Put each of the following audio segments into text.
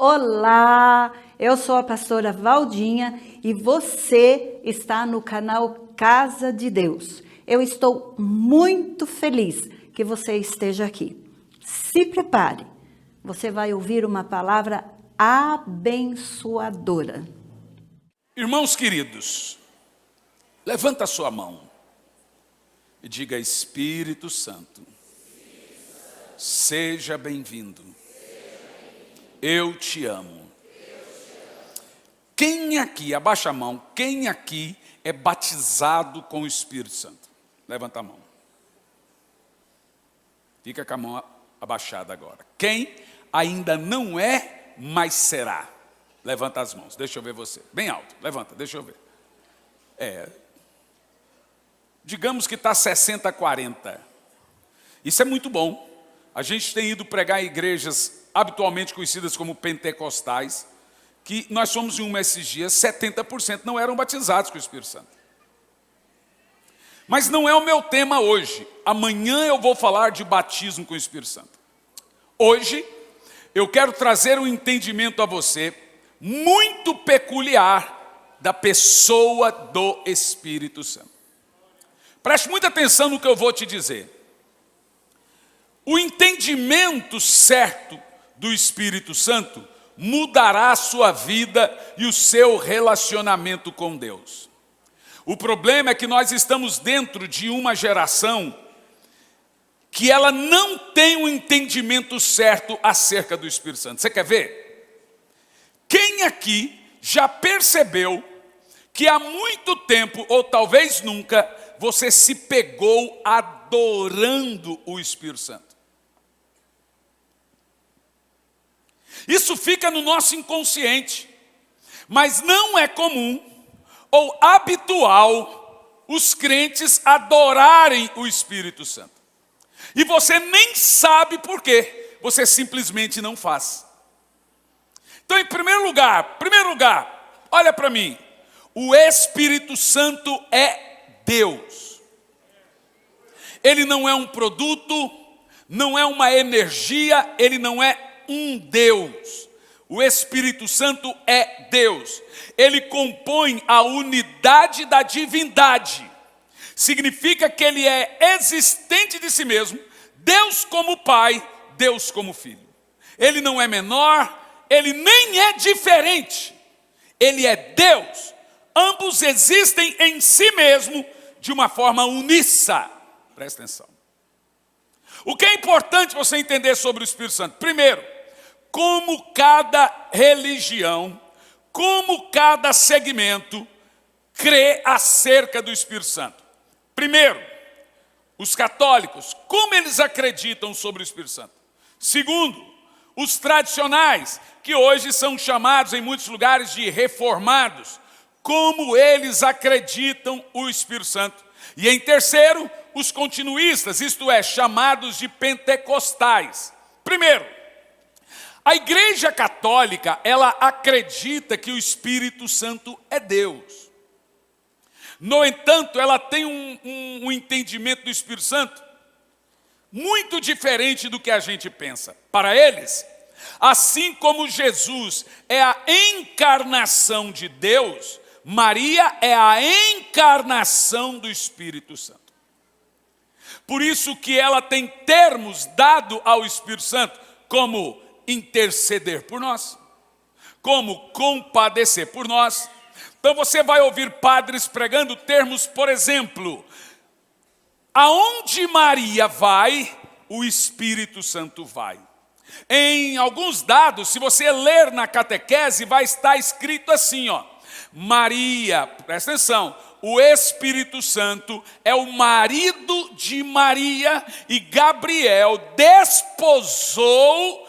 Olá, eu sou a pastora Valdinha e você está no canal Casa de Deus. Eu estou muito feliz que você esteja aqui. Se prepare, você vai ouvir uma palavra abençoadora. Irmãos queridos, levanta a sua mão e diga: Espírito Santo, seja bem-vindo. Eu te amo. Quem aqui, abaixa a mão, quem aqui é batizado com o Espírito Santo? Levanta a mão. Fica com a mão abaixada agora. Quem ainda não é, mas será? Levanta as mãos, deixa eu ver você. Bem alto, levanta, deixa eu ver. Digamos que está 60-40. Isso é muito bom. A gente tem ido pregar em igrejas habitualmente conhecidas como pentecostais, que nós fomos em uma esses dias, 70% não eram batizados com o Espírito Santo. Mas não é o meu tema hoje. Amanhã eu vou falar de batismo com o Espírito Santo. Hoje, eu quero trazer um entendimento a você muito peculiar da pessoa do Espírito Santo. Preste muita atenção no que eu vou te dizer. O entendimento certo do Espírito Santo mudará a sua vida e o seu relacionamento com Deus. O problema é que nós estamos dentro de uma geração que ela não tem um entendimento certo acerca do Espírito Santo. Você quer ver? Quem aqui já percebeu que há muito tempo, ou talvez nunca, você se pegou adorando o Espírito Santo? Isso fica no nosso inconsciente, mas não é comum ou habitual os crentes adorarem o Espírito Santo. E você nem sabe por quê, você simplesmente não faz. Então, em primeiro lugar, olha para mim, o Espírito Santo é Deus. Ele não é um produto, não é uma energia, ele não é um Deus. O Espírito Santo é Deus. Ele compõe a unidade da divindade. Significa que ele é existente de si mesmo, Deus como Pai, Deus como Filho. Ele não é menor, ele nem é diferente. Ele é Deus. Ambos existem em si mesmo de uma forma uníssa. Presta atenção. O que é importante você entender sobre o Espírito Santo? Primeiro, como cada religião, como cada segmento crê acerca do Espírito Santo. Primeiro, os católicos, como eles acreditam sobre o Espírito Santo. Segundo, os tradicionais, que hoje são chamados em muitos lugares de reformados, como eles acreditam o Espírito Santo. E em terceiro, os continuistas, isto é, chamados de pentecostais. Primeiro, a Igreja Católica, ela acredita que o Espírito Santo é Deus. No entanto, ela tem um entendimento do Espírito Santo muito diferente do que a gente pensa. Para eles, assim como Jesus é a encarnação de Deus, Maria é a encarnação do Espírito Santo. Por isso que ela tem termos dado ao Espírito Santo como interceder por nós, como compadecer por nós. Então você vai ouvir padres pregando termos, por exemplo, aonde Maria vai, o Espírito Santo vai. Em alguns dados, se você ler na catequese, vai estar escrito assim, Maria, presta atenção, o Espírito Santo é o marido de Maria e Gabriel desposou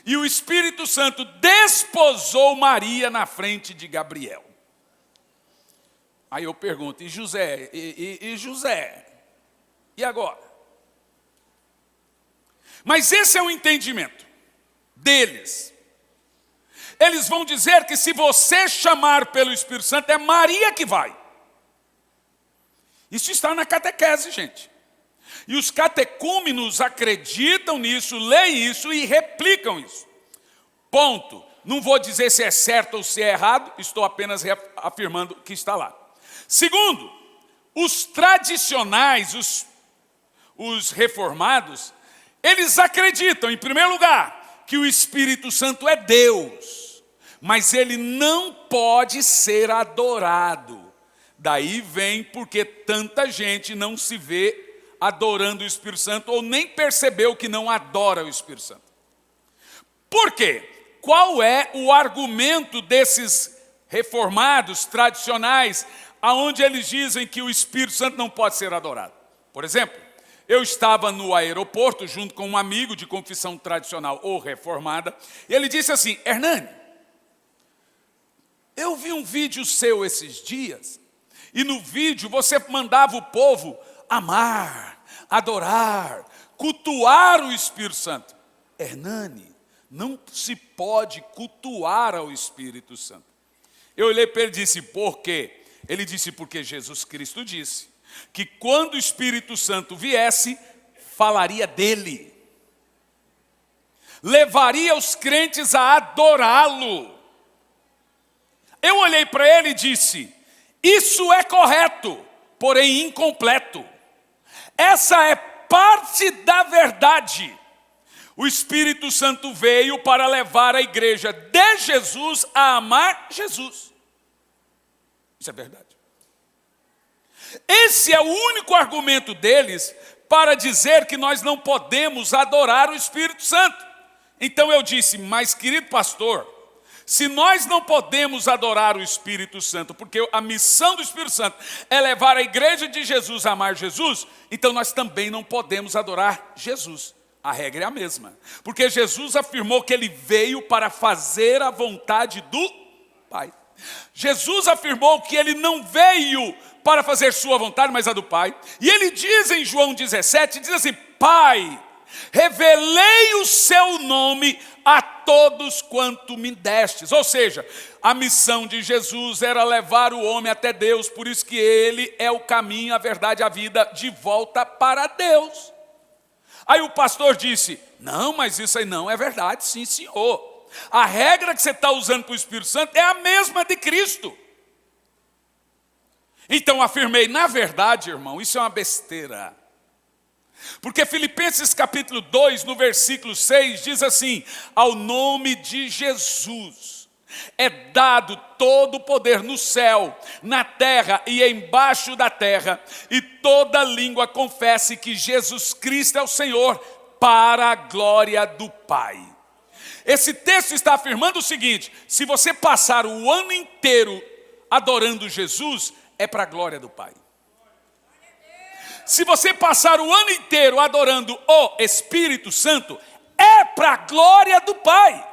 e o Espírito Santo desposou Maria na frente de Gabriel. Aí eu pergunto, e José? E José? E agora? Mas esse é o entendimento deles. Eles vão dizer que se você chamar pelo Espírito Santo, é Maria que vai. Isso está na catequese, gente. E os catecúmenos acreditam nisso, leem isso e replicam isso. Ponto. Não vou dizer se é certo ou se é errado, estou apenas afirmando que está lá. Segundo, os tradicionais, os reformados, eles acreditam, em primeiro lugar, que o Espírito Santo é Deus, mas ele não pode ser adorado. Daí vem porque tanta gente não se vê adorando o Espírito Santo ou nem percebeu que não adora o Espírito Santo. Por quê? Qual é o argumento desses reformados tradicionais, aonde eles dizem que o Espírito Santo não pode ser adorado? Por exemplo, eu estava no aeroporto junto com um amigo de confissão tradicional ou reformada, e ele disse assim: Hernani, eu vi um vídeo seu esses dias, e no vídeo você mandava o povo amar, adorar, cultuar o Espírito Santo. Hernani, não se pode cultuar ao Espírito Santo. Eu olhei para ele e disse: por quê? Ele disse: porque Jesus Cristo disse que quando o Espírito Santo viesse, falaria dele, levaria os crentes a adorá-lo. Eu olhei para ele e disse: isso é correto, porém incompleto. Essa é parte da verdade. O Espírito Santo veio para levar a igreja de Jesus a amar Jesus. Isso é verdade. Esse é o único argumento deles para dizer que nós não podemos adorar o Espírito Santo. Então eu disse: mas querido pastor, se nós não podemos adorar o Espírito Santo, porque a missão do Espírito Santo é levar a igreja de Jesus a amar Jesus, então nós também não podemos adorar Jesus. A regra é a mesma, porque Jesus afirmou que ele veio para fazer a vontade do Pai. Jesus afirmou que ele não veio para fazer sua vontade, mas a do Pai. E ele diz em João 17, diz assim: Pai, revelei o seu nome a todos quanto me destes. Ou seja, a missão de Jesus era levar o homem até Deus, por isso que ele é o caminho, a verdade, a vida, de volta para Deus. Aí o pastor disse: não, mas isso aí não é verdade. Sim, senhor. A regra que você está usando para o Espírito Santo é a mesma de Cristo. Então afirmei: na verdade, irmão, isso é uma besteira. Porque Filipenses capítulo 2, no versículo 6, diz assim: ao nome de Jesus é dado todo o poder no céu, na terra e embaixo da terra, e toda língua confesse que Jesus Cristo é o Senhor, para a glória do Pai. Esse texto está afirmando o seguinte: se você passar o ano inteiro adorando Jesus, é para a glória do Pai. Se você passar o ano inteiro adorando o Espírito Santo, é para a glória do Pai.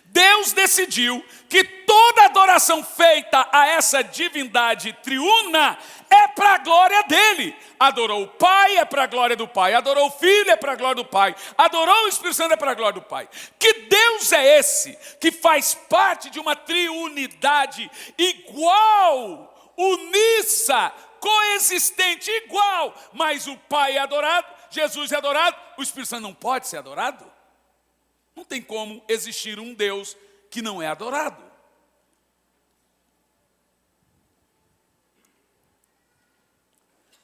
Deus decidiu que toda adoração feita a essa divindade triuna é para a glória dele. Adorou o Pai, é para a glória do Pai. Adorou o Filho, é para a glória do Pai. Adorou o Espírito Santo, é para a glória do Pai. Que Deus é esse que faz parte de uma triunidade igual, unissa, coexistente, igual, mas o Pai é adorado, Jesus é adorado, o Espírito Santo não pode ser adorado? Não tem como existir um Deus que não é adorado.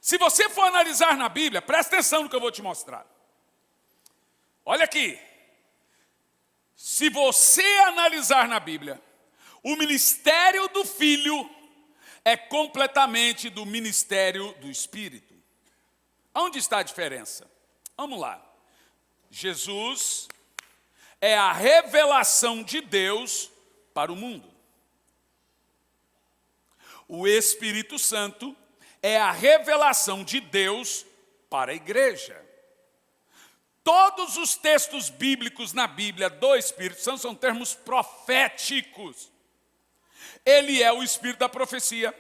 Se você for analisar na Bíblia, presta atenção no que eu vou te mostrar. Olha aqui. Se você analisar na Bíblia, o ministério do Filho é completamente do ministério do Espírito. Onde está a diferença? Vamos lá. Jesus é a revelação de Deus para o mundo. O Espírito Santo é a revelação de Deus para a igreja. Todos os textos bíblicos na Bíblia do Espírito Santo são termos proféticos. Ele é o Espírito da profecia,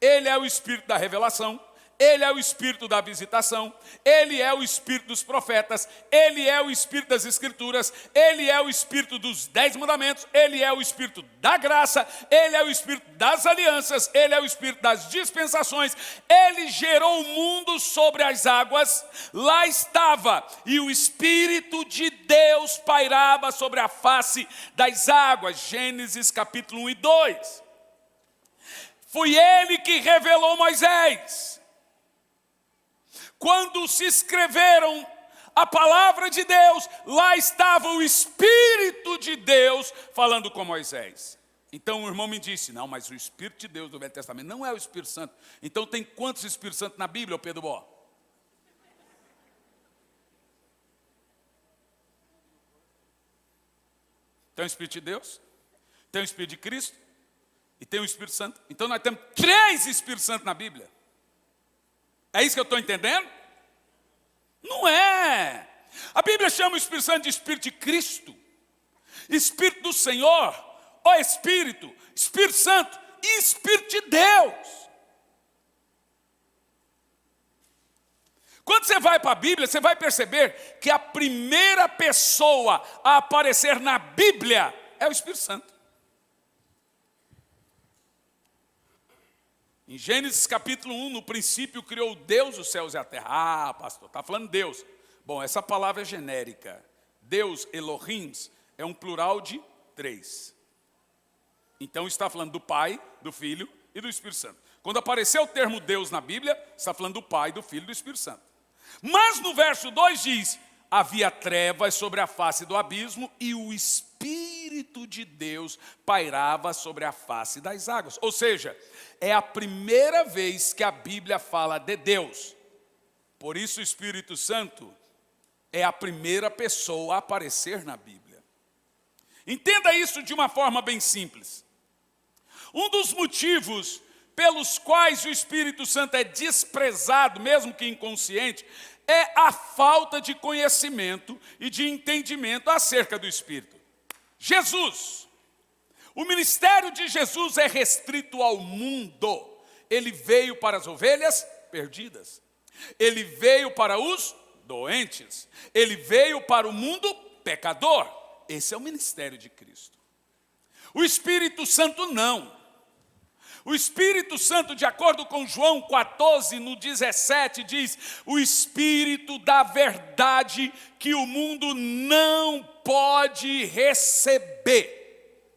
ele é o Espírito da revelação, Ele é o Espírito da visitação, Ele é o Espírito dos profetas, Ele é o Espírito das Escrituras, Ele é o Espírito dos 10 mandamentos, Ele é o Espírito da graça, Ele é o Espírito das alianças, Ele é o Espírito das dispensações. Ele gerou o mundo sobre as águas, lá estava, e o Espírito de Deus pairava sobre a face das águas. Gênesis capítulo 1 e 2. Foi Ele que revelou Moisés. Quando se escreveram a palavra de Deus, lá estava o Espírito de Deus falando com Moisés. Então o irmão me disse, não, mas o Espírito de Deus do Velho Testamento não é o Espírito Santo. Então tem quantos Espíritos Santos na Bíblia, Pedro Bó? Tem o Espírito de Deus, tem o Espírito de Cristo e tem o Espírito Santo. Então nós temos 3 Espíritos Santos na Bíblia. É isso que eu estou entendendo? Não é. A Bíblia chama o Espírito Santo de Espírito de Cristo, Espírito do Senhor, ó Espírito, Espírito Santo e Espírito de Deus. Quando você vai para a Bíblia, você vai perceber que a primeira pessoa a aparecer na Bíblia é o Espírito Santo. Em Gênesis capítulo 1, no princípio criou Deus os céus e a terra. Ah, pastor, está falando Deus. Bom, essa palavra é genérica. Deus, Elohim, é um plural de 3. Então está falando do Pai, do Filho e do Espírito Santo. Quando apareceu o termo Deus na Bíblia, está falando do Pai, do Filho e do Espírito Santo. Mas no verso 2 diz, havia trevas sobre a face do abismo e o Espírito de Deus pairava sobre a face das águas. Ou seja, é a primeira vez que a Bíblia fala de Deus. Por isso o Espírito Santo é a primeira pessoa a aparecer na Bíblia. Entenda isso de uma forma bem simples. Um dos motivos pelos quais o Espírito Santo é desprezado, mesmo que inconsciente, é a falta de conhecimento e de entendimento acerca do Espírito. Jesus, o ministério de Jesus é restrito ao mundo. Ele veio para as ovelhas perdidas. Ele veio para os doentes. Ele veio para o mundo pecador. Esse é o ministério de Cristo. O Espírito Santo não. O Espírito Santo, de acordo com João 14, no 17, diz, o Espírito da verdade que o mundo não pode receber,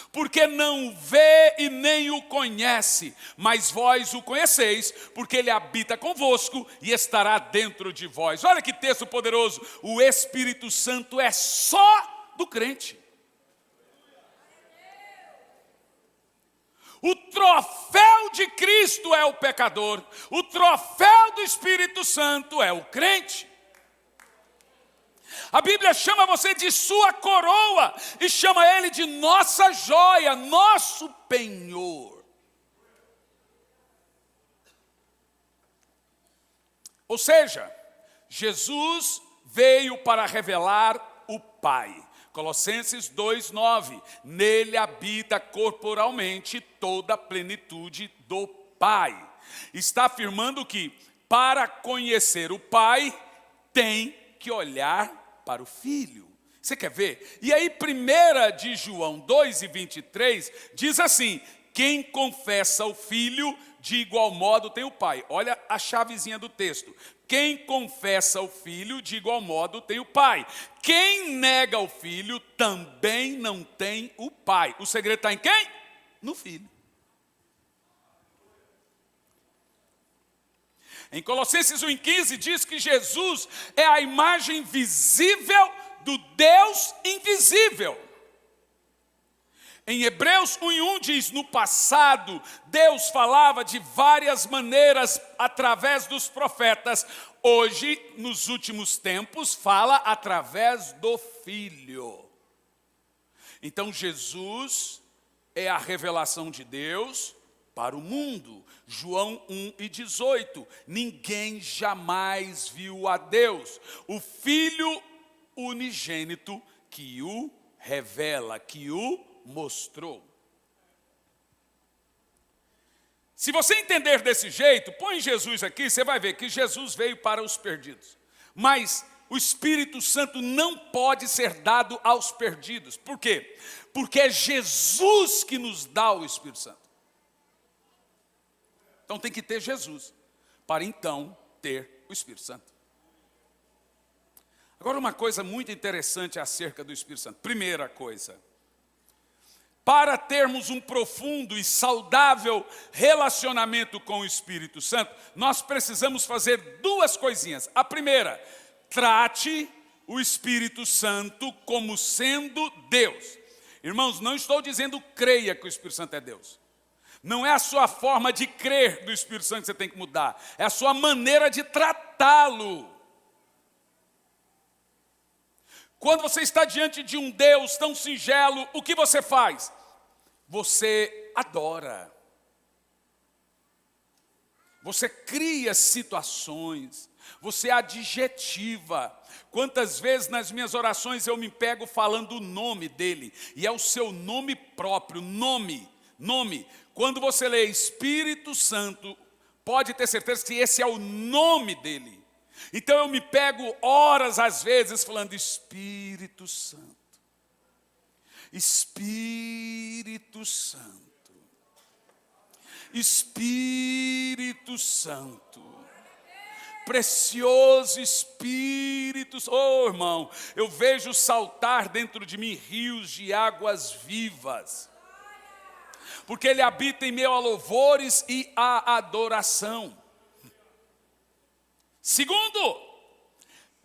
porque não vê e nem o conhece, mas vós o conheceis, porque ele habita convosco e estará dentro de vós. Olha que texto poderoso, o Espírito Santo é só do crente. O troféu de Cristo é o pecador. O troféu do Espírito Santo é o crente. A Bíblia chama você de sua coroa e chama ele de nossa joia, nosso penhor. Ou seja, Jesus veio para revelar o Pai. Colossenses 2:9, nele habita corporalmente toda a plenitude do Pai. Está afirmando que para conhecer o Pai, tem que olhar para o Filho. Você quer ver? E aí 1 de João 2:23 diz assim, quem confessa o Filho, de igual modo tem o Pai. Olha a chavezinha do texto. Quem confessa o Filho, de igual modo tem o Pai. Quem nega o Filho, também não tem o Pai. O segredo está em quem? No Filho. Em Colossenses 1:15 diz que Jesus é a imagem visível do Deus invisível. Em Hebreus 1:1 diz, no passado, Deus falava de várias maneiras através dos profetas. Hoje, nos últimos tempos, fala através do Filho. Então, Jesus é a revelação de Deus para o mundo. João 1:18, ninguém jamais viu a Deus. O Filho unigênito que o revela, que o mostrou. Se você entender desse jeito, põe Jesus aqui, você vai ver que Jesus veio para os perdidos. Mas o Espírito Santo não pode ser dado aos perdidos. Por quê? Porque é Jesus que nos dá o Espírito Santo. Então tem que ter Jesus, para então ter o Espírito Santo. Agora uma coisa muito interessante acerca do Espírito Santo. Primeira coisa, para termos um profundo e saudável relacionamento com o Espírito Santo, nós precisamos fazer duas coisinhas. A primeira, trate o Espírito Santo como sendo Deus. Irmãos, não estou dizendo creia que o Espírito Santo é Deus. Não é a sua forma de crer do Espírito Santo que você tem que mudar. É a sua maneira de tratá-lo. Quando você está diante de um Deus tão singelo, o que você faz? Você adora. Você cria situações. Você adjetiva. Quantas vezes nas minhas orações eu me pego falando o nome dele. E é o seu nome próprio, nome. Quando você lê Espírito Santo, pode ter certeza que esse é o nome dele. Então eu me pego horas às vezes falando Espírito Santo. Espírito Santo. Espírito Santo. Precioso Espírito. Oh, irmão, eu vejo saltar dentro de mim rios de águas vivas. Porque ele habita em meio a louvores e a adoração. Segundo,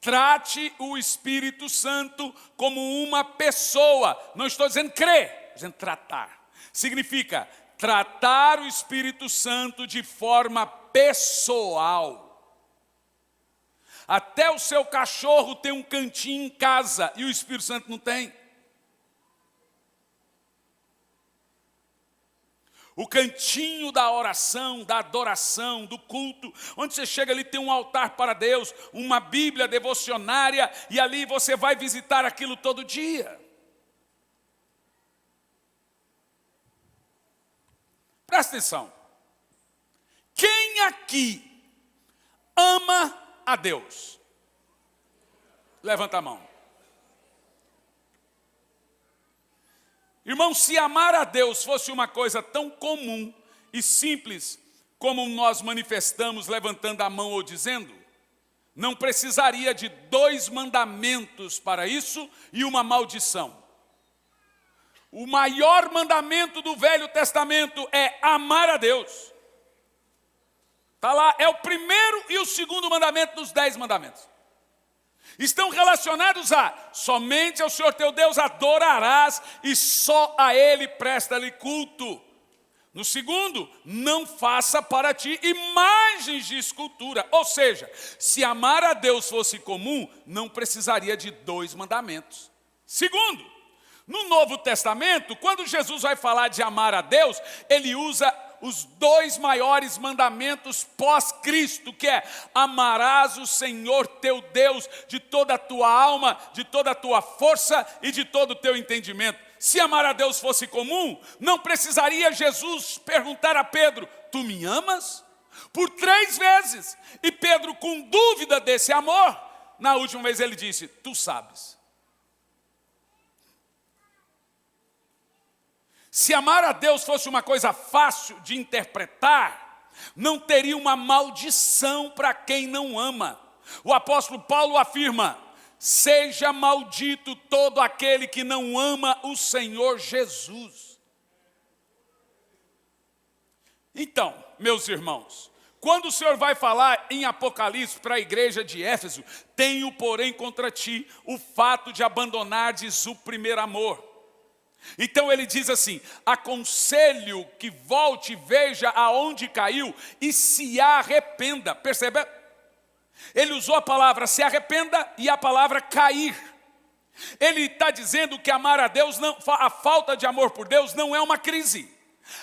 trate o Espírito Santo como uma pessoa. Não estou dizendo crer, estou dizendo tratar. Significa tratar o Espírito Santo de forma pessoal. Até o seu cachorro tem um cantinho em casa e o Espírito Santo não tem. O cantinho da oração, da adoração, do culto, onde você chega ali tem um altar para Deus, uma Bíblia devocionária, e ali você vai visitar aquilo todo dia. Presta atenção. Quem aqui ama a Deus? Levanta a mão. Irmão, se amar a Deus fosse uma coisa tão comum e simples como nós manifestamos levantando a mão ou dizendo, não precisaria de 2 mandamentos para isso e uma maldição. O maior mandamento do Velho Testamento é amar a Deus. Está lá, é o primeiro e o segundo mandamento dos 10 mandamentos. Estão relacionados a somente ao Senhor teu Deus adorarás e só a Ele presta-lhe culto. No segundo, não faça para ti imagens de escultura. Ou seja, se amar a Deus fosse comum, não precisaria de 2 mandamentos. Segundo, no Novo Testamento, quando Jesus vai falar de amar a Deus, ele usa os 2 maiores mandamentos pós-Cristo, que é amarás o Senhor teu Deus de toda a tua alma, de toda a tua força e de todo o teu entendimento. Se amar a Deus fosse comum, não precisaria Jesus perguntar a Pedro, tu me amas? Por 3 vezes. E Pedro, com dúvida desse amor, na última vez ele disse, tu sabes. Se amar a Deus fosse uma coisa fácil de interpretar, não teria uma maldição para quem não ama. O apóstolo Paulo afirma, seja maldito todo aquele que não ama o Senhor Jesus. Então, meus irmãos, quando o Senhor vai falar em Apocalipse para a igreja de Éfeso, tenho, porém, contra ti o fato de abandonares o primeiro amor. Então ele diz assim, aconselho que volte, veja aonde caiu e se arrependa. Percebe? Ele usou a palavra se arrependa e a palavra cair. Ele está dizendo que amar a Deus, não, a falta de amor por Deus não é uma crise.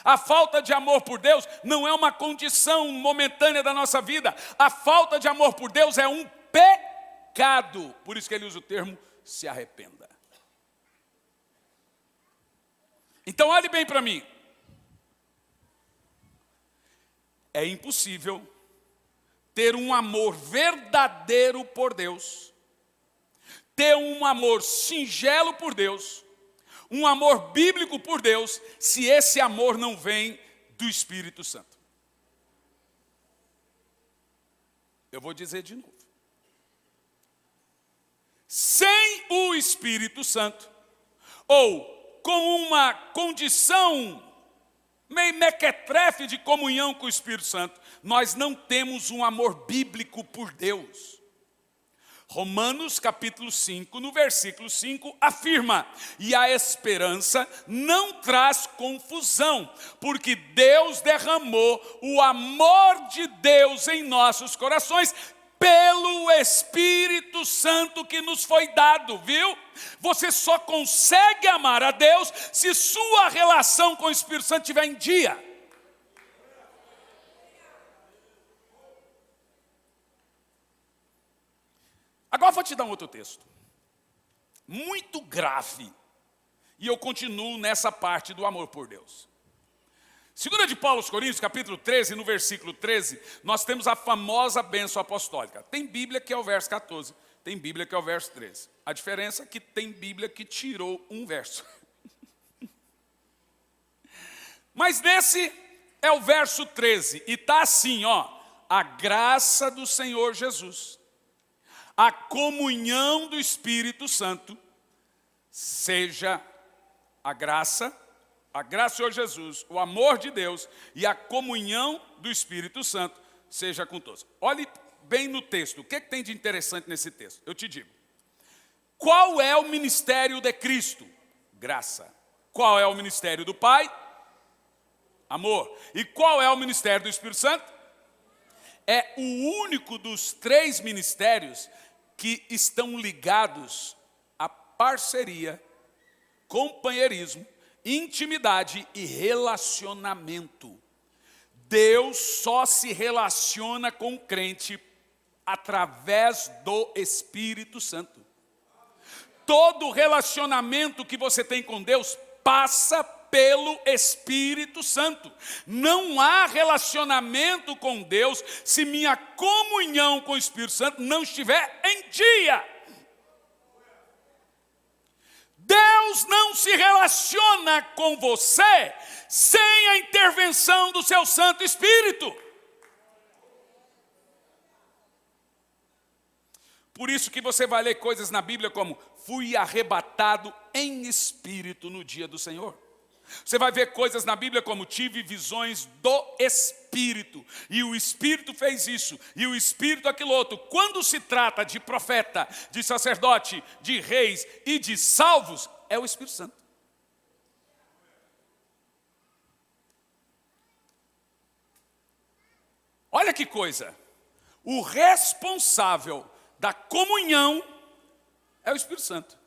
A falta de amor por Deus não é uma condição momentânea da nossa vida. A falta de amor por Deus é um pecado. Por isso que ele usa o termo se arrependa. Então olhe bem para mim. é impossível ter um amor verdadeiro por Deus, ter um amor singelo por Deus, um amor bíblico por Deus, se esse amor não vem do Espírito Santo. Eu vou dizer de novo. Sem o Espírito Santo, ou com uma condição meio mequetrefe de comunhão com o Espírito Santo, nós não temos um amor bíblico por Deus. Romanos capítulo 5, no versículo 5, afirma: e a esperança não traz confusão, porque Deus derramou o amor de Deus em nossos corações, pelo Espírito Santo que nos foi dado, viu? Você só consegue amar a Deus se sua relação com o Espírito Santo estiver em dia. Agora vou te dar um outro texto, muito grave, e eu continuo nessa parte do amor por Deus. 2 de Paulo aos Coríntios, capítulo 13, no versículo 13, nós temos a famosa bênção apostólica. Tem Bíblia que é o verso 14, tem Bíblia que é o verso 13. A diferença é que tem Bíblia que tirou um verso. Mas nesse é o verso 13, e está assim, ó: a graça do Senhor Jesus, a comunhão do Espírito Santo, seja a graça do Senhor Jesus, o amor de Deus e a comunhão do Espírito Santo seja com todos. Olhe bem no texto, o que tem de interessante nesse texto? Eu te digo. Qual é o ministério de Cristo? Graça. Qual é o ministério do Pai? Amor. E qual é o ministério do Espírito Santo? É o único dos 3 ministérios que estão ligados à parceria, companheirismo, intimidade e relacionamento. Deus só se relaciona com o crente através do Espírito Santo. Todo relacionamento que você tem com Deus passa pelo Espírito Santo. Não há relacionamento com Deus se minha comunhão com o Espírito Santo não estiver em dia. Deus não se relaciona com você sem a intervenção do seu Santo Espírito. Por isso que você vai ler coisas na Bíblia como: fui arrebatado em espírito no dia do Senhor. Você vai ver coisas na Bíblia como: tive visões do Espírito, e o Espírito fez isso, e o Espírito aquilo outro. Quando se trata de profeta, de sacerdote, de reis e de salvos, é o Espírito Santo. Olha que coisa, o responsável da comunhão é o Espírito Santo.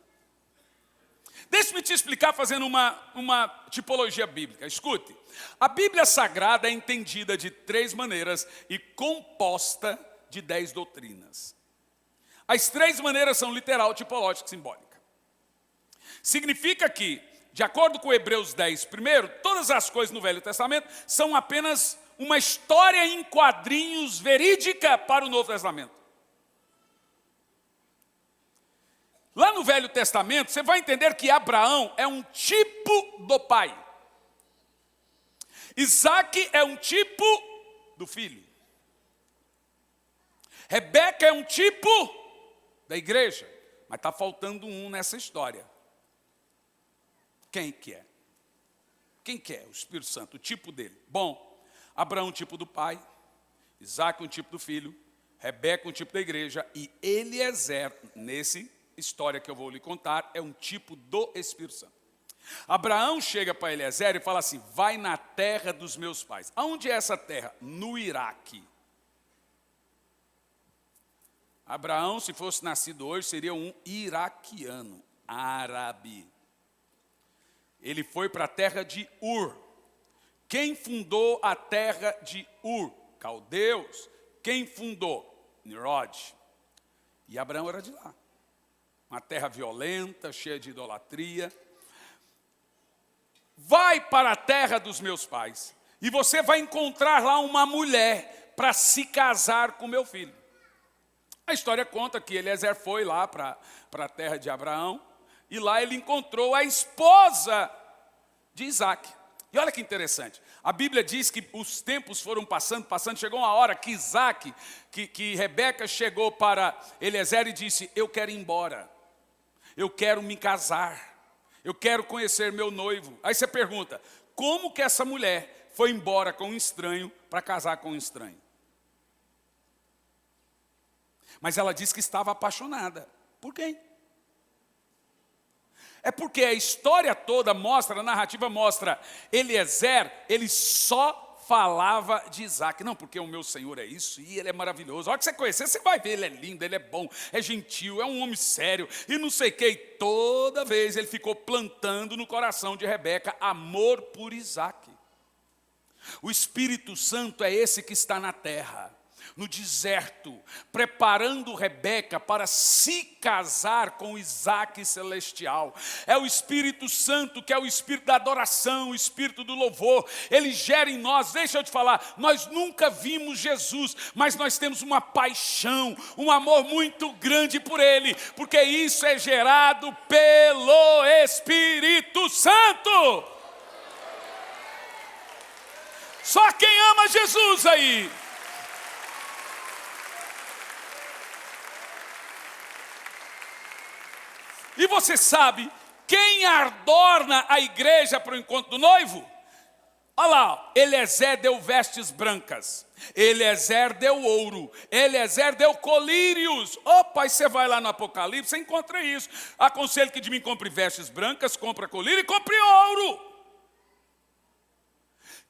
Deixe-me te explicar fazendo uma tipologia bíblica. Escute, a Bíblia Sagrada é entendida de 3 maneiras e composta de 10 doutrinas. As 3 maneiras são literal, tipológica e simbólica. Significa que, de acordo com Hebreus 10, primeiro, todas as coisas no Velho Testamento são apenas uma história em quadrinhos verídica para o Novo Testamento. Lá no Velho Testamento, você vai entender que Abraão é um tipo do pai. Isaac é um tipo do filho. Rebeca é um tipo da igreja. Mas está faltando um nessa história. Quem que é? Quem que é? O Espírito Santo, o tipo dele. Bom, Abraão um tipo do pai, Isaac um tipo do filho, Rebeca um tipo da igreja, e Eliezer, nesse história que eu vou lhe contar, é um tipo do Espírito Santo. Abraão chega para Eliezer e fala assim: vai na terra dos meus pais. Aonde é essa terra? No Iraque. Abraão, se fosse nascido hoje, seria um iraquiano, árabe. Ele foi para a terra de Ur. Quem fundou a terra de Ur? Caldeus. Quem fundou? Nimrod. E Abraão era de lá. Uma terra violenta, cheia de idolatria. Vai para a terra dos meus pais. e você vai encontrar lá uma mulher para se casar com meu filho. A história conta que Eliezer foi lá para a terra de Abraão, e lá ele encontrou a esposa de Isaac. E olha que interessante, a Bíblia diz que os tempos foram passando, chegou uma hora que Isaac, que Rebeca chegou para Eliezer e disse: eu quero ir embora, eu quero me casar, eu quero conhecer meu noivo. Aí você pergunta, como que essa mulher foi embora com um estranho para casar com um estranho? Mas ela disse que estava apaixonada. Por quem? É porque a história toda mostra, a narrativa mostra, Eliezer, ele só falava de Isaac. Não, porque o meu Senhor é isso e ele é maravilhoso. A hora que você conhecer, você vai ver, ele é lindo, ele é bom, é gentil, é um homem sério e não sei o que. E toda vez ele ficou plantando no coração de Rebeca amor por Isaac. O Espírito Santo é esse que está na terra, no deserto, preparando Rebeca para se casar com Isaac celestial. É o Espírito Santo que é o Espírito da adoração, o Espírito do louvor. Ele gera em nós, deixa eu te falar, nós nunca vimos Jesus, mas nós temos uma paixão, um amor muito grande por Ele, porque isso é gerado pelo Espírito Santo. Só quem ama Jesus aí. E você sabe quem adorna a igreja para o encontro do noivo? Olha lá, Eliezer deu vestes brancas, Eliezer deu ouro, Eliezer deu colírios. Opa, aí você vai lá no Apocalipse, você encontra isso. Aconselho que de mim compre vestes brancas, compra colírio e compre ouro.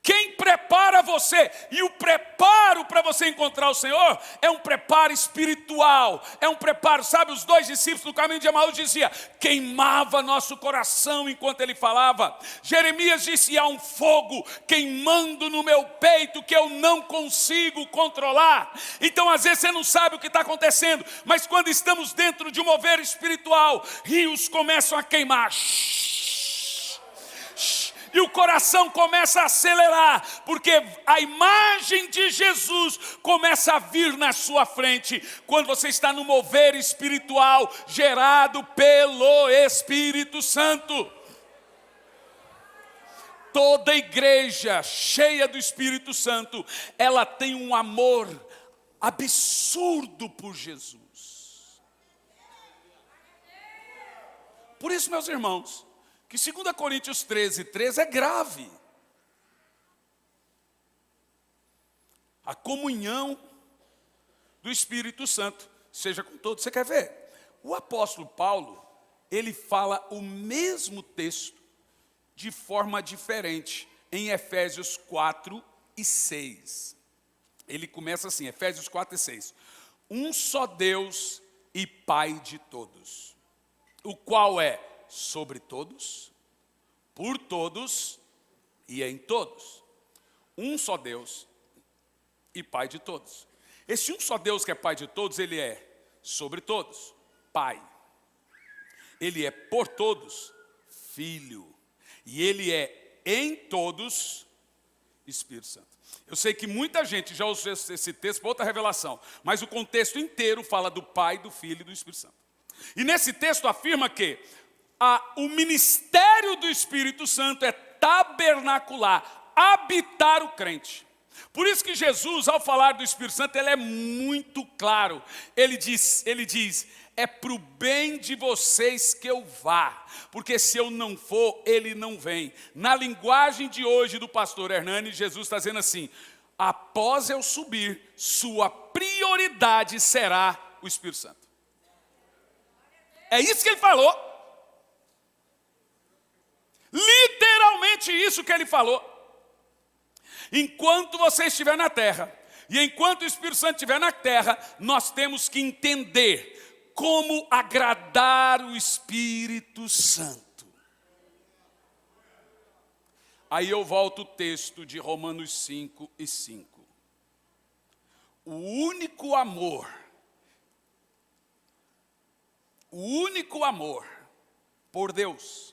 Quem prepara você, e o preparo para você encontrar o Senhor, é um preparo espiritual, é um preparo, sabe, os dois discípulos no caminho de Emaús diziam, queimava nosso coração enquanto ele falava. Jeremias disse, há um fogo queimando no meu peito que eu não consigo controlar. Então às vezes você não sabe o que está acontecendo, mas quando estamos dentro de um mover espiritual, rios começam a queimar, e o coração começa a acelerar, porque a imagem de Jesus começa a vir na sua frente, quando você está no mover espiritual, gerado pelo Espírito Santo. Toda igreja cheia do Espírito Santo, ela tem um amor absurdo por Jesus. Por isso, meus irmãos, que 2 Coríntios 13:13 é grave. A comunhão do Espírito Santo seja com todos. Você quer ver? O apóstolo Paulo, ele fala o mesmo texto de forma diferente em Efésios 4:6. Ele começa assim, Efésios 4:6. Um só Deus e Pai de todos, o qual é sobre todos, por todos e em todos. Um só Deus e Pai de todos. Esse um só Deus que é Pai de todos, ele é sobre todos, Pai. Ele é por todos, Filho. E ele é em todos, Espírito Santo. Eu sei que muita gente já usou esse texto para outra revelação, mas o contexto inteiro fala do Pai, do Filho e do Espírito Santo. E nesse texto afirma que o ministério do Espírito Santo é tabernacular, habitar o crente. Por isso que Jesus, ao falar do Espírito Santo, ele é muito claro. Ele diz, é para o bem de vocês que eu vá, porque se eu não for, ele não vem. Na linguagem de hoje do pastor Hernani, Jesus está dizendo assim, após eu subir, sua prioridade será o Espírito Santo. É isso que ele falou. Literalmente isso que ele falou. Enquanto você estiver na terra, e enquanto o Espírito Santo estiver na terra, nós temos que entender como agradar o Espírito Santo. Aí eu volto o texto de Romanos 5:5. O único amor por Deus,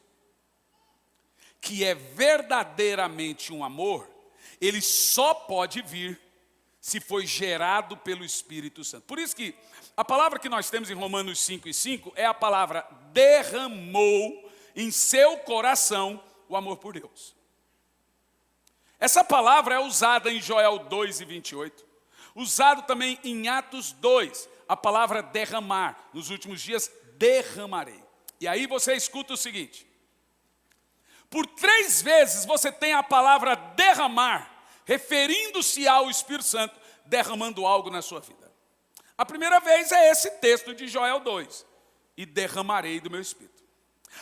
que é verdadeiramente um amor, ele só pode vir se foi gerado pelo Espírito Santo. Por isso que a palavra que nós temos em Romanos 5:5 é a palavra derramou em seu coração o amor por Deus. Essa palavra é usada em Joel 2:28, usado também em Atos 2, a palavra derramar. Nos últimos dias derramarei. E aí você escuta o seguinte: por 3 vezes você tem a palavra derramar, referindo-se ao Espírito Santo, derramando algo na sua vida. A primeira vez é esse texto de Joel 2, e derramarei do meu Espírito.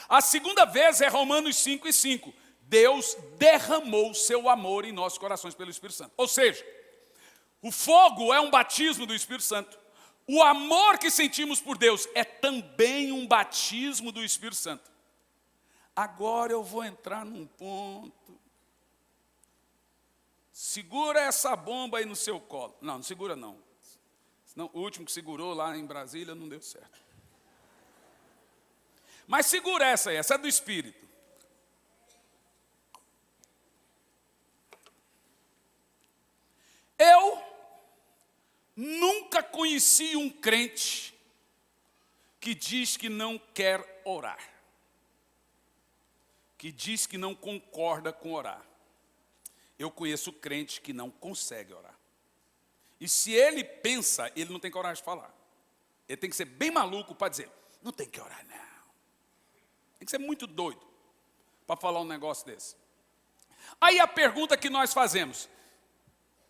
A segunda vez é Romanos 5:5, Deus derramou o seu amor em nossos corações pelo Espírito Santo. Ou seja, o fogo é um batismo do Espírito Santo. O amor que sentimos por Deus é também um batismo do Espírito Santo. Agora eu vou entrar num ponto. Segura essa bomba aí no seu colo. Não, não segura não. Senão, o último que segurou lá em Brasília não deu certo. Mas segura essa aí, essa é do Espírito. Eu nunca conheci um crente que diz que não quer orar, que diz que não concorda com orar. Eu conheço crente que não consegue orar. E se ele pensa, ele não tem coragem de falar. Ele tem que ser bem maluco para dizer, não tem que orar não. Tem que ser muito doido para falar um negócio desse. Aí a pergunta que nós fazemos: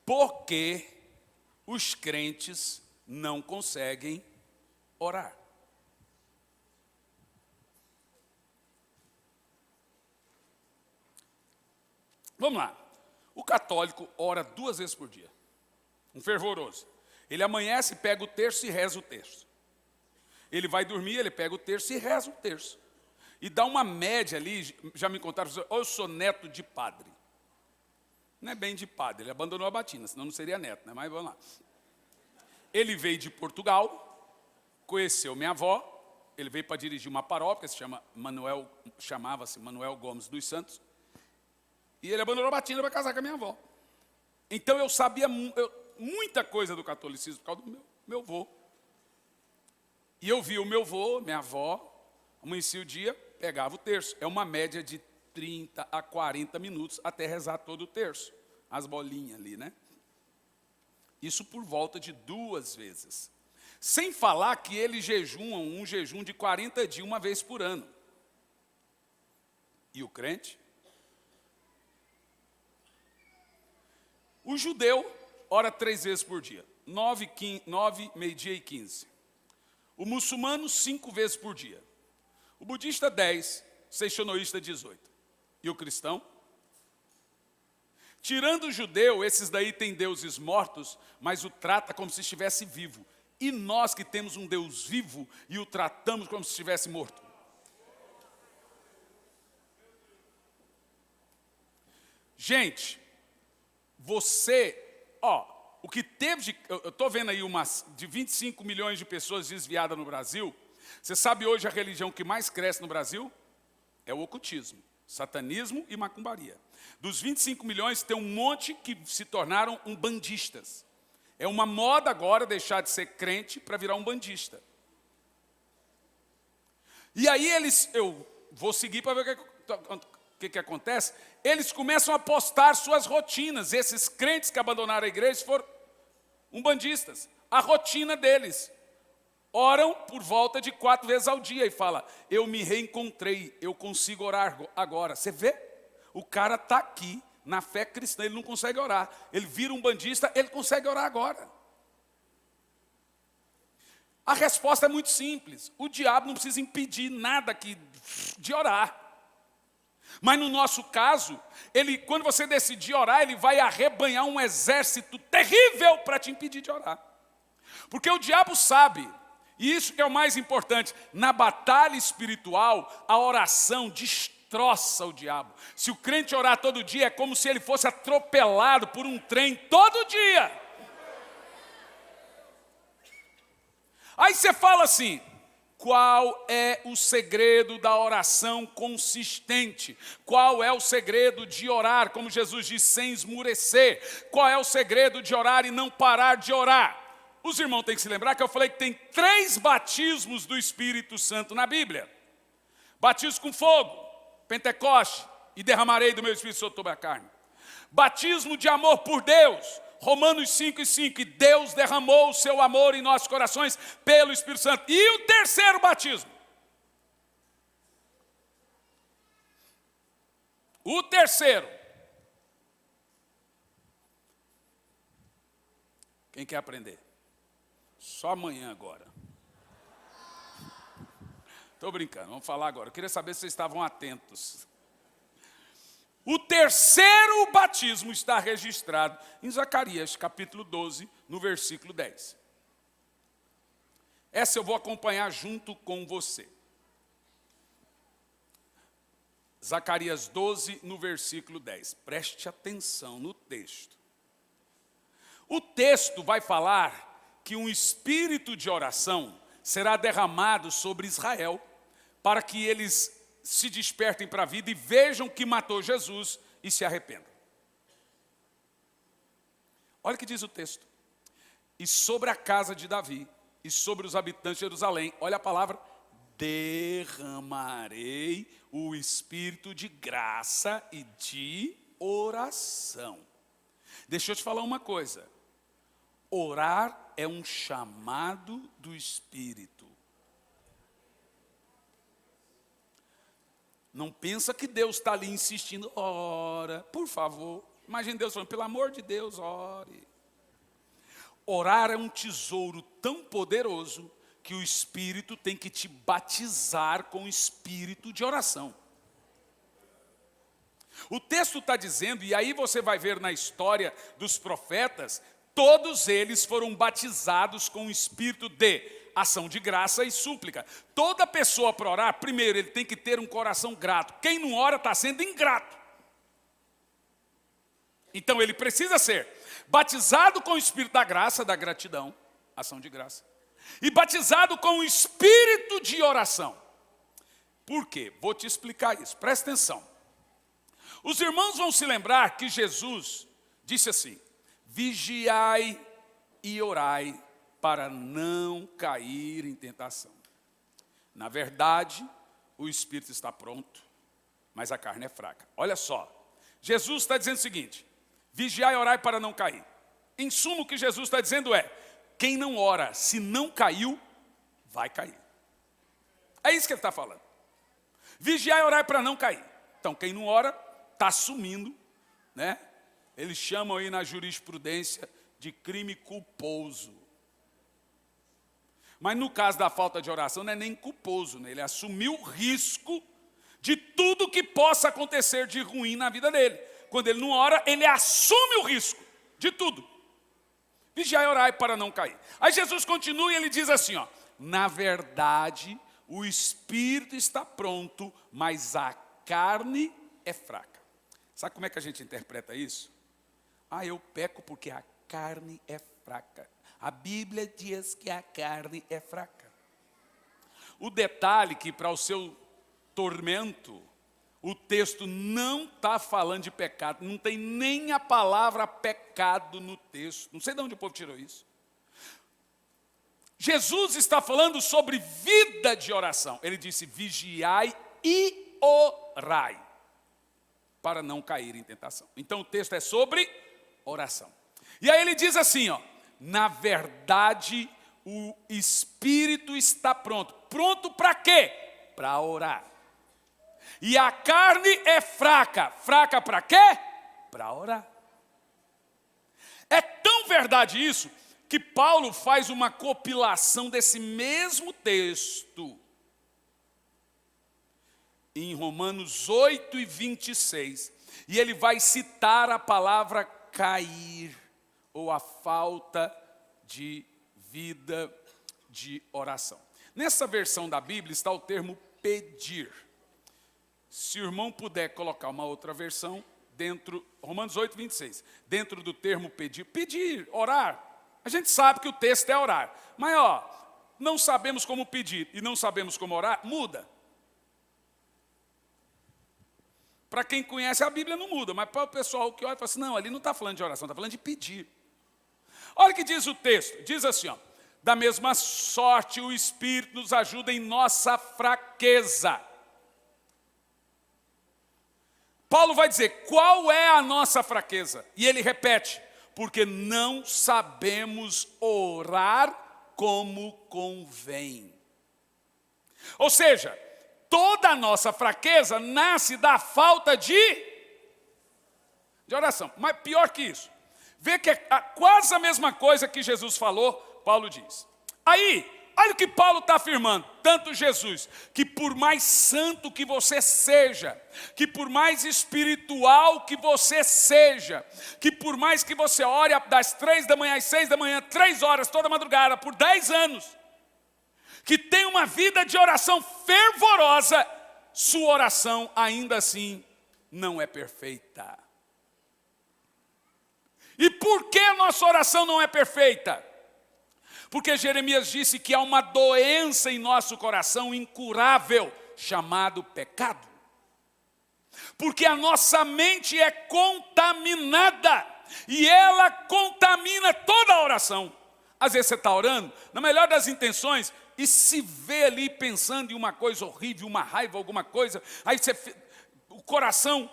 por que os crentes não conseguem orar? Vamos lá. O católico ora 2 vezes por dia. Um fervoroso. Ele amanhece, pega o terço e reza o terço. Ele vai dormir, ele pega o terço e reza o terço. E dá uma média ali, já me contaram, eu sou neto de padre. Não é bem de padre, ele abandonou a batina, senão não seria neto, né? Mas vamos lá. Ele veio de Portugal, conheceu minha avó, ele veio para dirigir uma paróquia, chamava-se Manuel Gomes dos Santos, e ele abandonou a batina para casar com a minha avó. Então eu sabia muita coisa do catolicismo por causa do meu avô. E eu vi o meu avô, minha avó, amanhecia o dia, pegava o terço. É uma média de 30 a 40 minutos até rezar todo o terço. As bolinhas ali, né? Isso por volta de 2 vezes. Sem falar que eles jejuam um jejum de 40 dias, uma vez por ano. E o crente? O judeu ora 3 vezes por dia. 9, meio-dia e 15. O muçulmano 5 vezes por dia. O budista 10, o seixonoísta 18. E o cristão? Tirando o judeu, esses daí têm deuses mortos, mas o trata como se estivesse vivo. E nós que temos um Deus vivo e o tratamos como se estivesse morto. Gente, o que teve eu estou vendo aí de 25 milhões de pessoas desviadas no Brasil. Você sabe hoje a religião que mais cresce no Brasil? É o ocultismo, satanismo e macumbaria. Dos 25 milhões, tem um monte que se tornaram umbandistas. É uma moda agora deixar de ser crente para virar umbandista. E aí eu vou seguir para ver o que acontece. Eles começam a postar suas rotinas. Esses crentes que abandonaram a igreja foram umbandistas. A rotina deles. Oram por volta de 4 vezes ao dia e fala, eu me reencontrei, eu consigo orar agora. Você vê? O cara está aqui na fé cristã, ele não consegue orar. Ele vira um bandista, ele consegue orar agora. A resposta é muito simples. O diabo não precisa impedir nada aqui de orar. Mas no nosso caso, quando você decidir orar, ele vai arrebanhar um exército terrível para te impedir de orar. Porque o diabo sabe, e isso que é o mais importante, na batalha espiritual, a oração destroça o diabo. Se o crente orar todo dia, é como se ele fosse atropelado por um trem todo dia. Aí você fala assim, Qual é o segredo da oração consistente? Qual é o segredo de orar, como Jesus disse, sem esmurecer? Qual é o segredo de orar e não parar de orar? Os irmãos têm que se lembrar que eu falei que tem 3 batismos do Espírito Santo na Bíblia. Batismo com fogo, Pentecoste, e derramarei do meu Espírito sobre a carne. Batismo de amor por Deus, Romanos 5:5, e Deus derramou o seu amor em nossos corações pelo Espírito Santo. E o terceiro batismo? O terceiro. Quem quer aprender? Só amanhã agora. Estou brincando, vamos falar agora. Eu queria saber se vocês estavam atentos. O terceiro batismo está registrado em Zacarias, capítulo 12, no versículo 10. Essa eu vou acompanhar junto com você. Zacarias 12, no versículo 10. Preste atenção no texto. O texto vai falar que um espírito de oração será derramado sobre Israel, para que eles se despertem para a vida e vejam que matou Jesus e se arrependam. Olha o que diz o texto. E sobre a casa de Davi e sobre os habitantes de Jerusalém, olha a palavra, derramarei o espírito de graça e de oração. Deixa eu te falar uma coisa. Orar é um chamado do Espírito. Não pensa que Deus está ali insistindo, ora, por favor. Imagine Deus falando, pelo amor de Deus, ore. Orar é um tesouro tão poderoso que o Espírito tem que te batizar com o espírito de oração. O texto está dizendo, e aí você vai ver na história dos profetas, todos eles foram batizados com o espírito de ação de graça e súplica. Toda pessoa para orar, primeiro, ele tem que ter um coração grato. Quem não ora está sendo ingrato. Então ele precisa ser batizado com o espírito da graça, da gratidão, ação de graça, e batizado com o espírito de oração. Por quê? Vou te explicar isso, presta atenção. Os irmãos vão se lembrar que Jesus disse assim, vigiai e orai para não cair em tentação. Na verdade, o espírito está pronto, mas a carne é fraca. Olha só, Jesus está dizendo o seguinte, vigiai e orai para não cair. Em suma, o que Jesus está dizendo é, quem não ora, se não caiu, vai cair. É isso que ele está falando. Vigiai e orai para não cair. Então, quem não ora, está assumindo, né? Eles chamam aí na jurisprudência de crime culposo. Mas no caso da falta de oração não é nem culposo, né? Ele assumiu o risco de tudo que possa acontecer de ruim na vida dele. Quando ele não ora, ele assume o risco de tudo. Vigiai e orai para não cair. Aí Jesus continua e ele diz assim, ó, na verdade, o espírito está pronto, mas a carne é fraca. Sabe como é que a gente interpreta isso? Ah, eu peco porque a carne é fraca. A Bíblia diz que a carne é fraca. O detalhe que para o seu tormento, o texto não está falando de pecado, não tem nem a palavra pecado no texto. Não sei de onde o povo tirou isso. Jesus está falando sobre vida de oração. Ele disse, vigiai e orai, para não cair em tentação. Então o texto é sobre oração. E aí ele diz assim, ó, na verdade o espírito está pronto. Pronto para quê? Para orar. E a carne é fraca. Fraca para quê? Para orar. É tão verdade isso, que Paulo faz uma compilação desse mesmo texto. Em Romanos 8 e 26. E ele vai citar a palavra cair, ou a falta de vida de oração. Nessa versão da Bíblia está o termo pedir. Se o irmão puder colocar uma outra versão, dentro, Romanos 8, 26, dentro do termo pedir, pedir, orar. A gente sabe que o texto é orar, mas ó, não sabemos como pedir e não sabemos como orar, muda. Para quem conhece a Bíblia não muda, mas para o pessoal que olha e fala assim, não, ali não está falando de oração, está falando de pedir. Olha o que diz o texto, diz assim, ó, da mesma sorte o Espírito nos ajuda em nossa fraqueza. Paulo vai dizer, qual é a nossa fraqueza? E ele repete, porque não sabemos orar como convém. Ou seja, toda a nossa fraqueza nasce da falta de oração. Mas pior que isso, vê que é quase a mesma coisa que Jesus falou, Paulo diz. Aí, olha o que Paulo está afirmando, tanto Jesus, que por mais santo que você seja, que por mais espiritual que você seja, que por mais que você ore das 3 da manhã às 6 da manhã, 3 horas toda madrugada, por 10 anos, que tem uma vida de oração fervorosa, sua oração ainda assim não é perfeita. E por que a nossa oração não é perfeita? Porque Jeremias disse que há uma doença em nosso coração incurável, chamado pecado. Porque a nossa mente é contaminada, e ela contamina toda a oração. Às vezes você está orando, na melhor das intenções, e se vê ali pensando em uma coisa horrível, uma raiva, alguma coisa, aí o coração,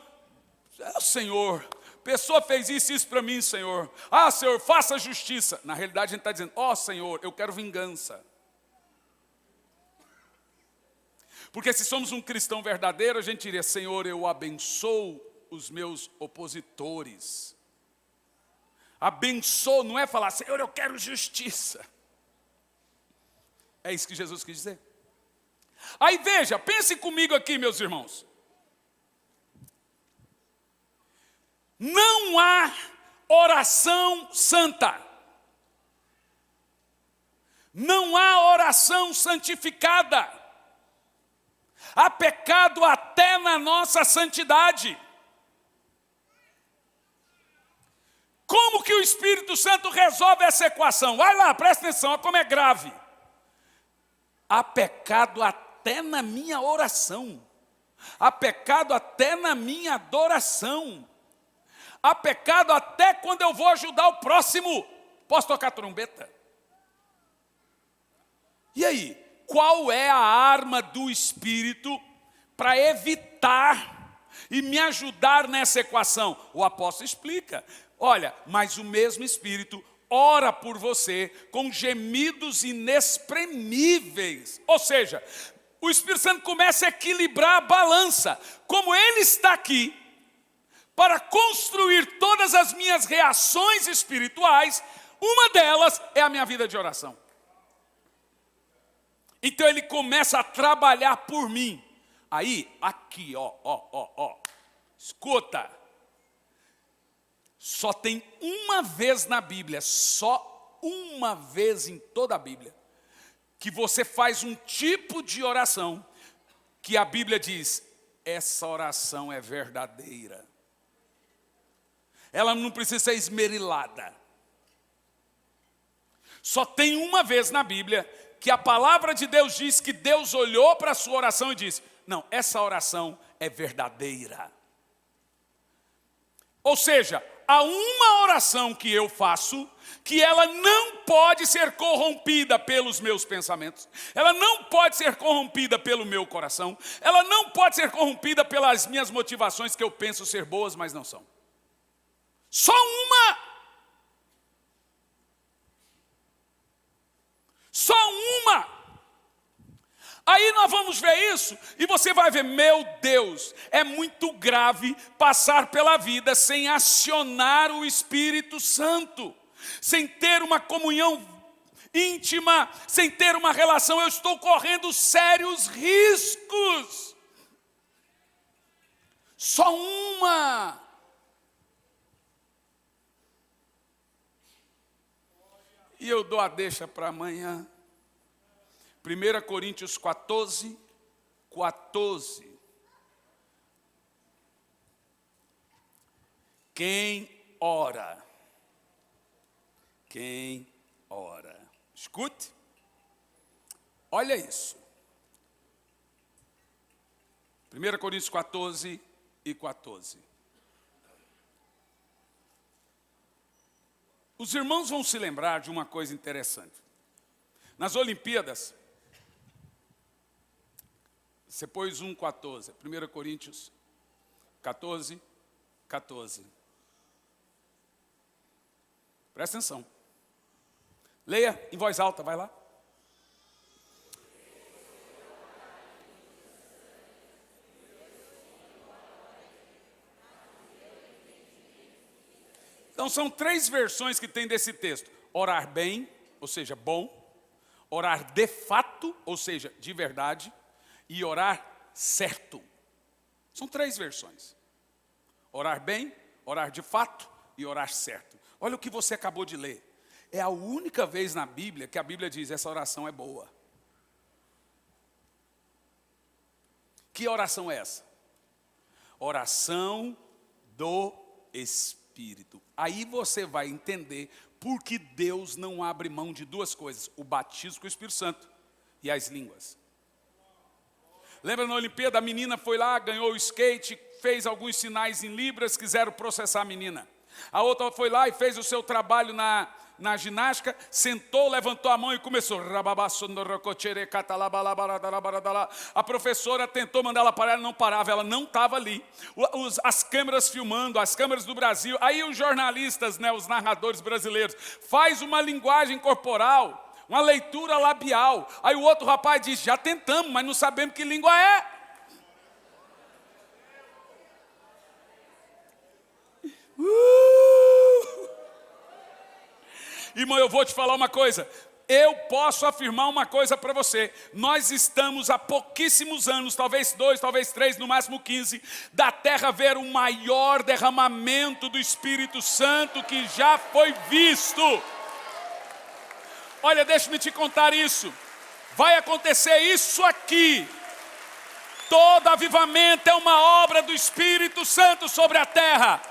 Senhor, pessoa fez isso para mim, Senhor. Ah, Senhor, faça justiça. Na realidade a gente está dizendo, ó Senhor, eu quero vingança. Porque se somos um cristão verdadeiro, a gente diria, Senhor, eu abençoo os meus opositores. Abençoo, não é falar, Senhor, eu quero justiça. É isso que Jesus quis dizer. Aí veja, pense comigo aqui, meus irmãos. Não há oração santa. Não há oração santificada. Há pecado até na nossa santidade. Como que o Espírito Santo resolve essa equação? Vai lá, presta atenção, olha como é grave. Há pecado até na minha oração. Há pecado até na minha adoração. Há pecado até quando eu vou ajudar o próximo. Posso tocar trombeta? E aí, qual é a arma do Espírito para evitar e me ajudar nessa equação? O apóstolo explica. Olha, mas o mesmo Espírito ora por você com gemidos inexprimíveis. Ou seja, o Espírito Santo começa a equilibrar a balança. Como Ele está aqui para construir todas as minhas reações espirituais, uma delas é a minha vida de oração. Então Ele começa a trabalhar por mim. Aí, aqui, escuta. Só tem uma vez na Bíblia, só uma vez em toda a Bíblia, que você faz um tipo de oração, que a Bíblia diz, essa oração é verdadeira. Ela não precisa ser esmerilada. Só tem uma vez na Bíblia, que a palavra de Deus diz que Deus olhou para a sua oração e disse, não, essa oração é verdadeira. Ou seja, há uma oração que eu faço, que ela não pode ser corrompida pelos meus pensamentos, ela não pode ser corrompida pelo meu coração, ela não pode ser corrompida pelas minhas motivações que eu penso ser boas, mas não são. Só uma. Só uma. Aí nós vamos ver isso e você vai ver, meu Deus, é muito grave passar pela vida sem acionar o Espírito Santo, sem ter uma comunhão íntima, sem ter uma relação, eu estou correndo sérios riscos. Só uma. E eu dou a deixa para amanhã. 1 Coríntios 14, 14. Quem ora, escute, Olha isso. 1 Coríntios 14 e 14. Os irmãos vão se lembrar de uma coisa interessante. Nas Olimpíadas, você pôs 1,14. 1 Coríntios 14, 14. Presta atenção. Leia em voz alta, vai lá. Então são 3 versões que tem desse texto. Orar bem, ou seja, bom. Orar de fato, ou seja, de verdade. E orar certo. São 3 versões. Orar bem, orar de fato e orar certo. Olha o que você acabou de ler. É a única vez na Bíblia que a Bíblia diz, essa oração é boa. Que oração é essa? Oração do Espírito. Aí você vai entender por que Deus não abre mão de 2 coisas. O batismo com o Espírito Santo e as línguas. Lembra na Olimpíada, a menina foi lá, ganhou o skate, fez alguns sinais em libras, quiseram processar a menina. A outra foi lá e fez o seu trabalho na ginástica, sentou, levantou a mão e começou. A professora tentou mandar ela parar, ela não parava, ela não estava ali. As câmeras filmando, as câmeras do Brasil. Aí os jornalistas, né, os narradores brasileiros, faz uma linguagem corporal, uma leitura labial. Aí o outro rapaz diz, já tentamos, mas não sabemos que língua é. Irmão, eu vou te falar uma coisa. Eu posso afirmar uma coisa para você. Nós estamos há pouquíssimos anos, talvez 2, talvez 3, no máximo 15, da terra ver o maior derramamento do Espírito Santo que já foi visto. Olha, deixa-me te contar isso. Vai acontecer isso aqui. Todo avivamento é uma obra do Espírito Santo sobre a terra.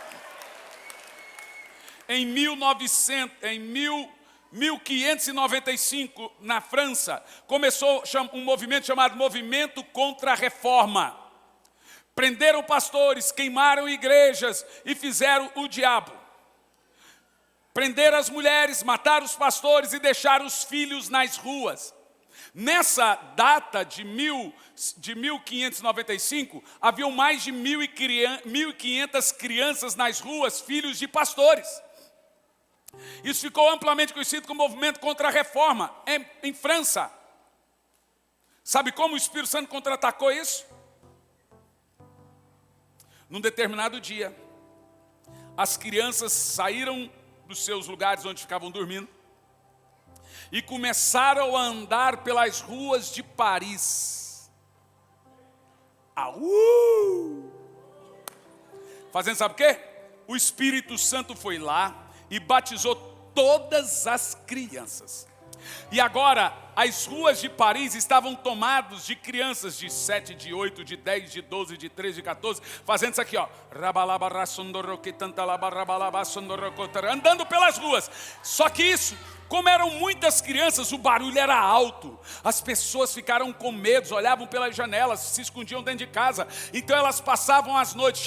Em 1595, na França, começou um movimento chamado Movimento contra a Reforma. Prenderam pastores, queimaram igrejas e fizeram o diabo. Prenderam as mulheres, mataram os pastores e deixaram os filhos nas ruas. Nessa data de 1595, haviam mais de 1.500 crianças nas ruas, filhos de pastores. Isso ficou amplamente conhecido como movimento contra a reforma, em França. Sabe como o Espírito Santo contra-atacou isso? Num determinado dia, as crianças saíram dos seus lugares onde ficavam dormindo e começaram a andar pelas ruas de Paris. Fazendo sabe o quê? O Espírito Santo foi lá e batizou todas as crianças. E agora, as ruas de Paris estavam tomadas de crianças de 7, de 8, de 10, de 12, de 13, de 14, fazendo isso aqui, ó. Andando pelas ruas. Só que isso, como eram muitas crianças, o barulho era alto. As pessoas ficaram com medo, olhavam pelas janelas, se escondiam dentro de casa. Então elas passavam as noites.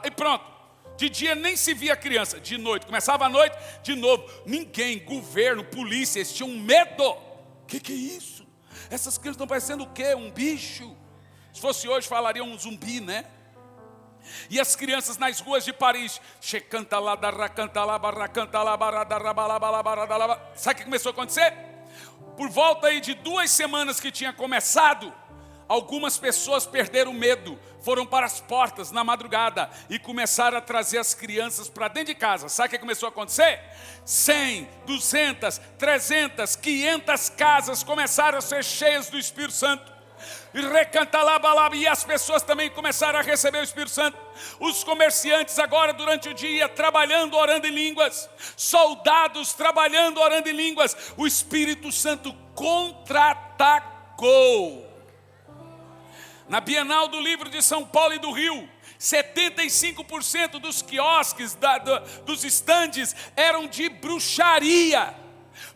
E pronto. De dia nem se via criança, de noite, começava a noite, de novo, ninguém, governo, polícia, eles tinham medo. Que é isso? Essas crianças estão parecendo o quê? Um bicho? Se fosse hoje falariam um zumbi, né? E as crianças nas ruas de Paris, sabe o que começou a acontecer? Por volta aí de 2 semanas que tinha começado, algumas pessoas perderam o medo, foram para as portas na madrugada e começaram a trazer as crianças para dentro de casa. Sabe o que começou a acontecer? 100, 200, 300, 500 casas começaram a ser cheias do Espírito Santo. E as pessoas também começaram a receber o Espírito Santo. Os comerciantes agora durante o dia trabalhando, orando em línguas. Soldados trabalhando, orando em línguas. O Espírito Santo contra-atacou. Na Bienal do Livro de São Paulo e do Rio, 75% dos quiosques, dos estandes, eram de bruxaria.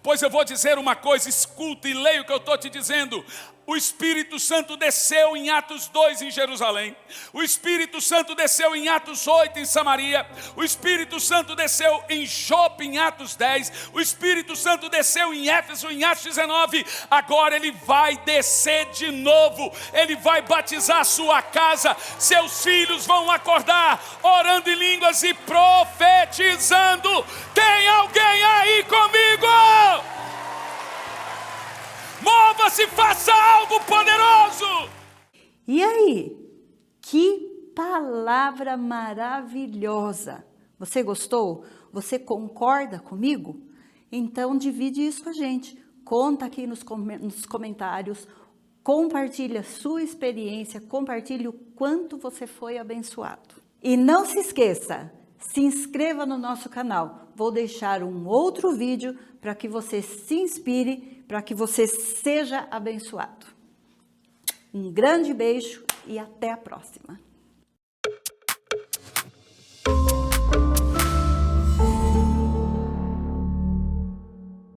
Pois eu vou dizer uma coisa, escuta e leia o que eu estou te dizendo. O Espírito Santo desceu em Atos 2 em Jerusalém. O Espírito Santo desceu em Atos 8 em Samaria. O Espírito Santo desceu em Jope em Atos 10. O Espírito Santo desceu em Éfeso em Atos 19. Agora ele vai descer de novo. Ele vai batizar a sua casa. Seus filhos vão acordar orando em línguas e profetizando. Tem alguém aí comigo? Mova-se, faça algo poderoso. E aí? Que palavra maravilhosa! Você gostou? Você concorda comigo? Então divide isso com a gente. Conta aqui nos comentários. Compartilha a sua experiência. Compartilhe o quanto você foi abençoado. E não se esqueça, se inscreva no nosso canal. Vou deixar um outro vídeo para que você se inspire, para que você seja abençoado. Um grande beijo e até a próxima.